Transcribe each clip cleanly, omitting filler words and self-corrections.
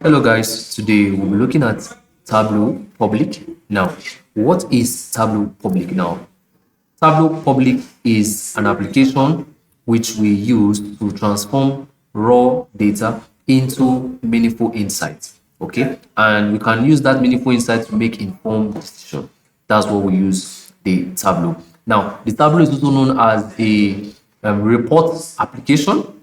Hello guys, today we'll be looking at Tableau Public. Now, what is Tableau Public now? Tableau Public is an application which we use to transform raw data into meaningful insights. Okay, and we can use that meaningful insight to make informed decision. That's what we use the Tableau. Now, the Tableau is also known as a reports application.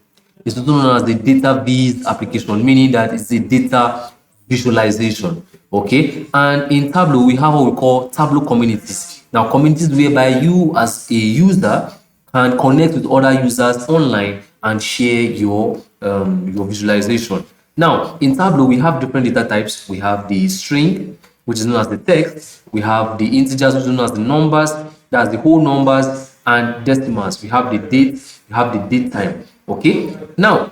It's also known as the data viz application, meaning that it's a data visualization. Okay, and in Tableau we have what we call Tableau communities. Now, communities whereby you as a user can connect with other users online and share your visualization. Now, in Tableau we have different data types. We have the string, which is known as the text. We have the integers, which is known as the numbers. That's the whole numbers, and decimals. We have the date. We have the date time. Okay, now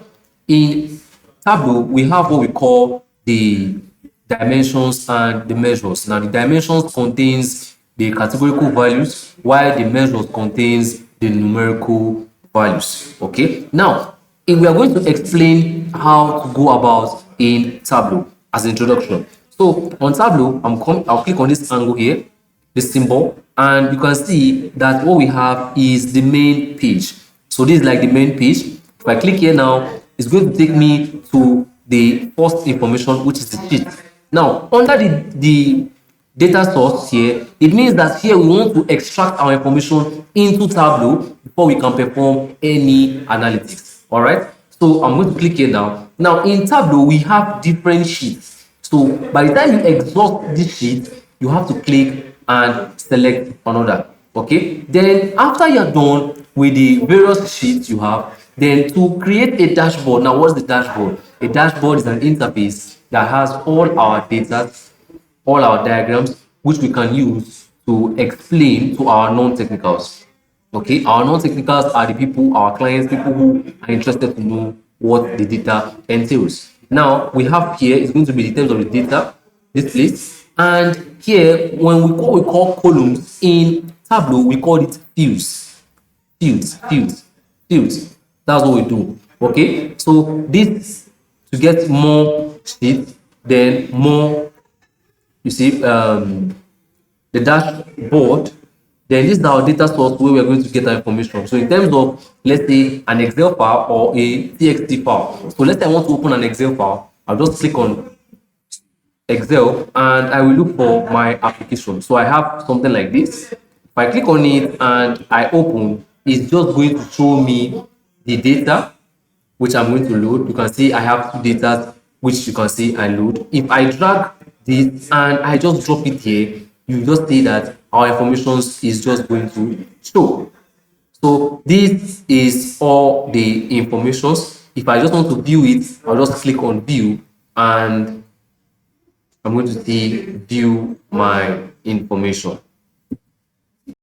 in Tableau we have what we call the dimensions and the measures. Now, the dimensions contains the categorical values, while the measures contains the numerical values. Okay, now if we are going to explain how to go about in Tableau as an introduction. So on Tableau, I'll click on this angle here, this symbol, and you can see that what we have is the main page. So this is like the main page. If I click here now, it's going to take me to the first information, which is the sheet. Now, under the data source here, it means that here we want to extract our information into Tableau before we can perform any analytics. All right. So I'm going to click here now. Now in Tableau, we have different sheets. So by the time you exhaust this sheet, you have to click and select another. Okay. Then after you're done with the various sheets you have, then to create a dashboard. Now, what's the dashboard? A dashboard is an interface that has all our data, all our diagrams, which we can use to explain to our non-technicals. Okay, our non-technicals are the people, our clients, people who are interested to know what the data entails. Now, we have here, it's going to be the terms of the data, this list. And here, when we call columns in Tableau, we call it fields. Fields. That's what we do. Okay, so this to get more sheets, then more, you see, the dashboard. Then this is our data source where we are going to get our information. So in terms of, let's say, an Excel file or a TXT file. So let's say I want to open an Excel file. I'll just click on Excel and I will look for my application. So I have something like this. If I click on it and I open, it's just going to show me the data which I'm going to load. You can see I have two data which you can see I load. If I drag this and I just drop it here, you just see that our information is just going to show. So this is all the informations. If I just want to view it, I'll just click on view and I'm going to see view my information.